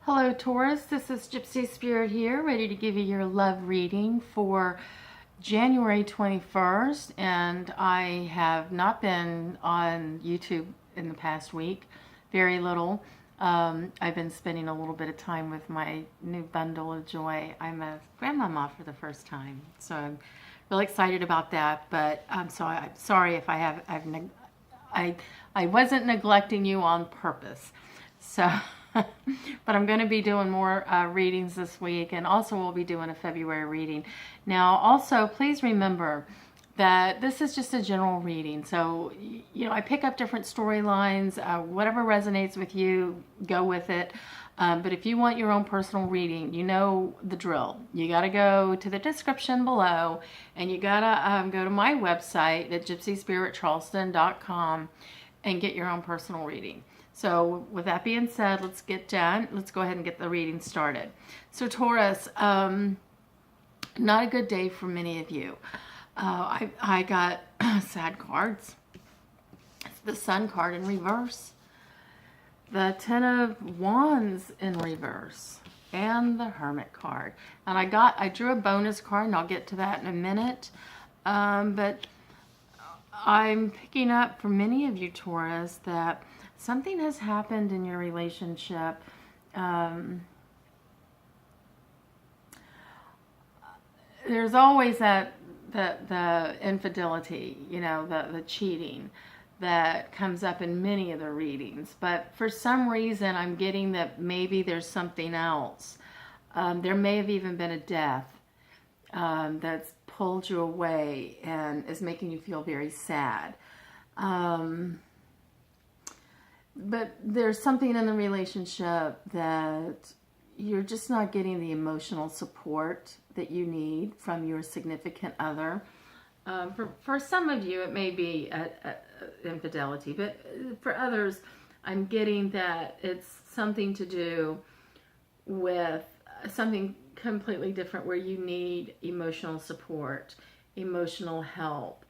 Hello Taurus, this is Gypsy Spirit here, ready to give you your love reading for January 21st, and I have not been on YouTube in the past week, very little. I've been spending a little bit of time with my new bundle of joy. I'm a grandmama for the first time, so I'm really excited about that, but I'm sorry if I wasn't neglecting you on purpose. So, but I'm going to be doing more readings this week, and also we'll be doing a February reading. Now, also, please remember that this is just a general reading. So, I pick up different storylines. Whatever resonates with you, go with it. But if you want your own personal reading, you know the drill. You got to go to the description below, and you got to go to my website at gypsyspiriccharleston.com and get your own personal reading. So with that being said, let's go ahead and get the reading started. So Taurus, not a good day for many of you. I got sad cards. It's the Sun card in reverse, the Ten of Wands in reverse, and the Hermit card. And I drew a bonus card, and I'll get to that in a minute. But I'm picking up for many of you Taurus that something has happened in your relationship. There's always the infidelity, the cheating that comes up in many of the readings. But for some reason, I'm getting that maybe there's something else. There may have even been a death that's pulled you away and is making you feel very sad. But there's something in the relationship that you're just not getting the emotional support that you need from your significant other. For some of you, it may be infidelity, but for others, I'm getting that it's something to do with something completely different where you need emotional support, emotional help,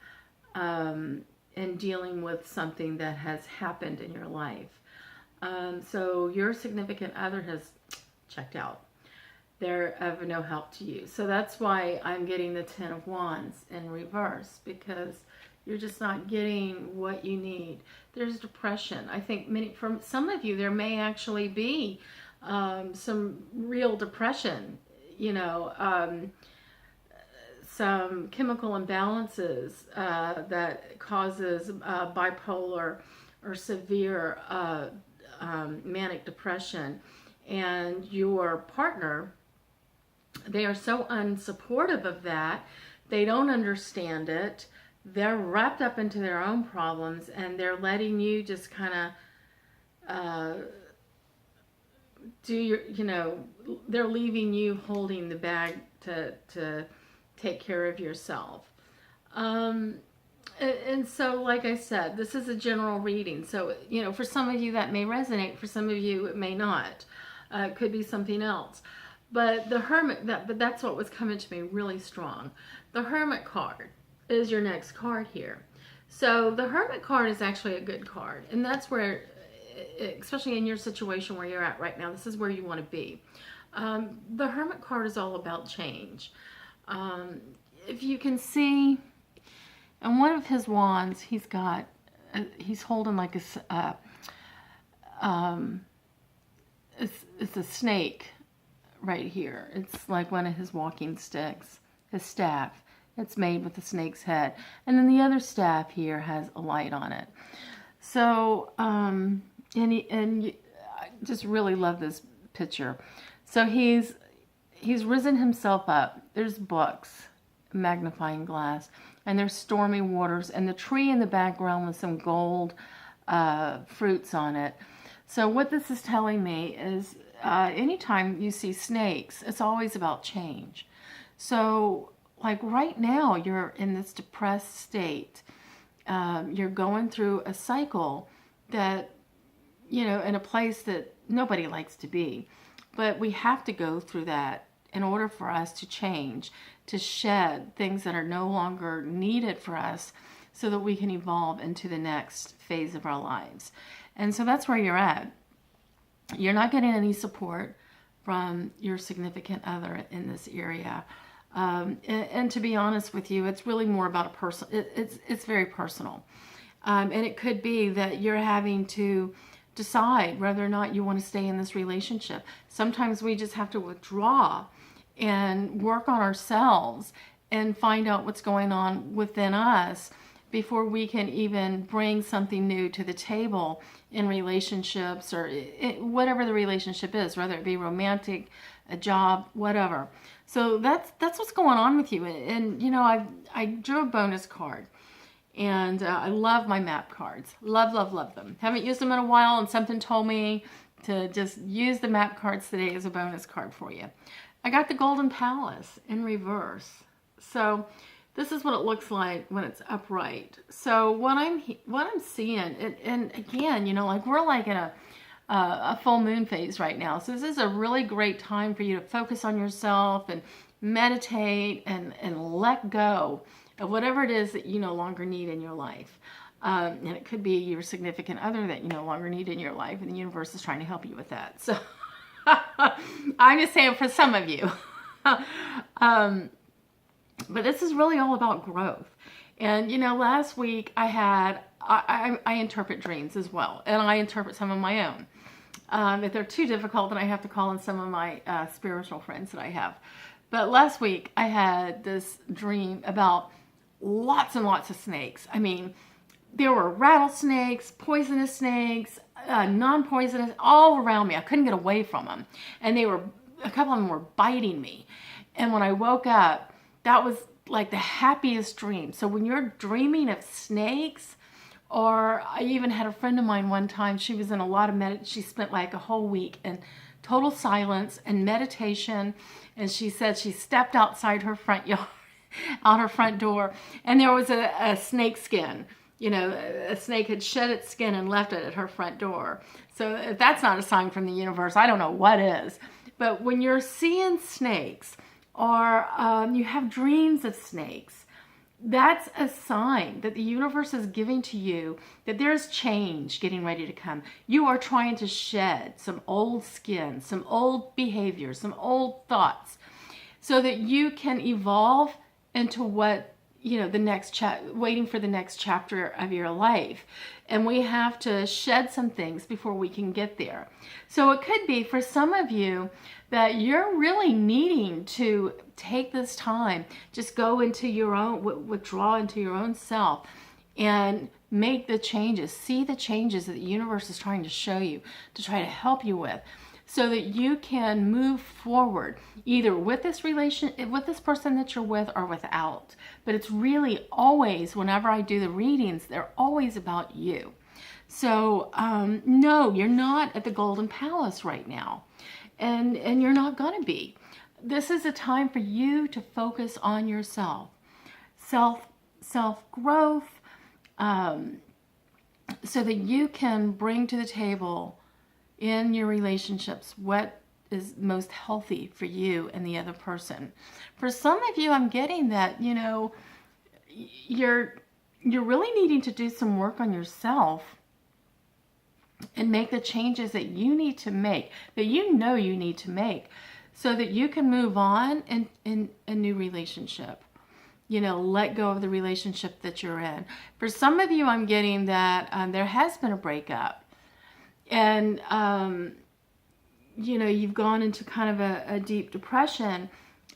in dealing with something that has happened in your life. So your significant other has checked out. They're of no help to you. So that's why I'm getting the Ten of Wands in reverse, because you're just not getting what you need. There's depression. I think from some of you, there may actually be some real depression, some chemical imbalances that causes bipolar or severe manic depression. And your partner, they are so unsupportive of that. They don't understand it. They're wrapped up into their own problems, and they're letting you just kind of they're leaving you holding the bag to take care of yourself. And so, like I said, this is a general reading. So, for some of you that may resonate, for some of you it may not. It could be something else. But the Hermit, but that's what was coming to me really strong. The Hermit card is your next card here. So the Hermit card is actually a good card. And that's where, especially in your situation where you're at right now, this is where you want to be. The Hermit card is all about change. If you see, on one of his wands, he's holding like it's a snake right here. It's like one of his walking sticks, his staff. It's made with a snake's head. And then the other staff here has a light on it. So, I just really love this picture. So he's risen himself up. There's books, magnifying glass, and there's stormy waters, and the tree in the background with some gold fruits on it. So what this is telling me is anytime you see snakes, it's always about change. So like right now, you're in this depressed state. You're going through a cycle that, in a place that nobody likes to be. But we have to go through that in order for us to change, to shed things that are no longer needed for us so that we can evolve into the next phase of our lives. And so that's where you're at. You're not getting any support from your significant other in this area. And to be honest with you, it's really more about a person. It's very personal. And it could be that you're having to decide whether or not you want to stay in this relationship. Sometimes we just have to withdraw and work on ourselves and find out what's going on within us before we can even bring something new to the table in relationships or whatever the relationship is, whether it be romantic, a job, whatever. So that's what's going on with you. And you know, I drew a bonus card, and I love my map cards. Love them. Haven't used them in a while, and something told me to just use the map cards today as a bonus card for you. I got the Golden Palace in reverse. So this is what it looks like when it's upright. So what I'm seeing, and again, you know, like we're like in a full moon phase right now. So this is a really great time for you to focus on yourself and meditate and let go of whatever it is that you no longer need in your life. And it could be your significant other that you no longer need in your life, and the universe is trying to help you with that. So I'm just saying for some of you. But this is really all about growth. And, you know, last week I interpret dreams as well. And I interpret some of my own. If they're too difficult, then I have to call in some of my spiritual friends that I have. But last week I had this dream about lots and lots of snakes. I mean, there were rattlesnakes, poisonous snakes, non-poisonous, all around me. I couldn't get away from them. And a couple of them were biting me. And when I woke up, that was like the happiest dream. So when you're dreaming of snakes, or I even had a friend of mine one time, she was in a lot of she spent like a whole week in total silence and meditation. And she said she stepped outside her front yard, out her front door, and there was a snake skin. You know, a snake had shed its skin and left it at her front door. So if that's not a sign from the universe, I don't know what is. But when you're seeing snakes, or you have dreams of snakes, that's a sign that the universe is giving to you that there's change getting ready to come. You are trying to shed some old skin, some old behaviors, some old thoughts, so that you can evolve into what, you know, the next waiting for the next chapter of your life. And we have to shed some things before we can get there. So it could be for some of you that you're really needing to take this time, just go into your own, withdraw into your own self and make the changes, see the changes that the universe is trying to show you, to try to help you with, so that you can move forward either with this with this person that you're with, or without. But it's really always, whenever I do the readings, they're always about you. So no, you're not at the Golden Palace right now, and you're not going to be. This is a time for you to focus on yourself, self growth, so that you can bring to the table in your relationships what is most healthy for you and the other person. For some of you, I'm getting that, you know, you're really needing to do some work on yourself and make the changes that you need to make, that you know you need to make, so that you can move on in a new relationship. You know, let go of the relationship that you're in. For some of you, I'm getting that there has been a breakup. And, you know, you've gone into kind of a deep depression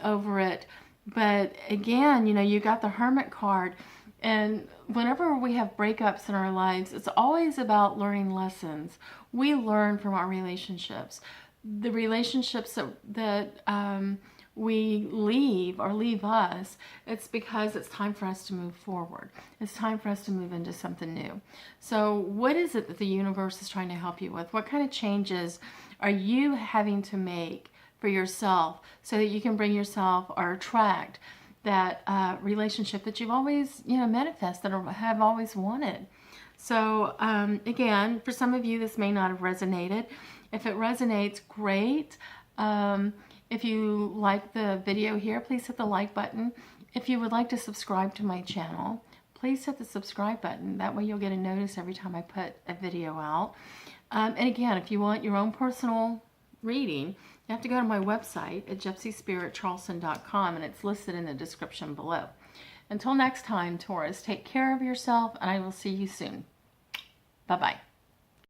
over it. But again, you know, you got the Hermit card. And whenever we have breakups in our lives, it's always about learning lessons. We learn from our relationships. The relationships that we leave or leave us, it's because it's time for us to move forward. It's time for us to move into something new. So what is it that the universe is trying to help you with? What kind of changes are you having to make for yourself so that you can bring yourself or attract that relationship that you've always, you know, manifested or have always wanted? So again, for some of you, this may not have resonated. If it resonates, great. If you like the video here, please hit the like button. If you would like to subscribe to my channel, please hit the subscribe button. That way you'll get a notice every time I put a video out. And again, if you want your own personal reading, you have to go to my website at gypsyspiritcharleston.com, and it's listed in the description below. Until next time, Taurus, take care of yourself, and I will see you soon. Bye-bye.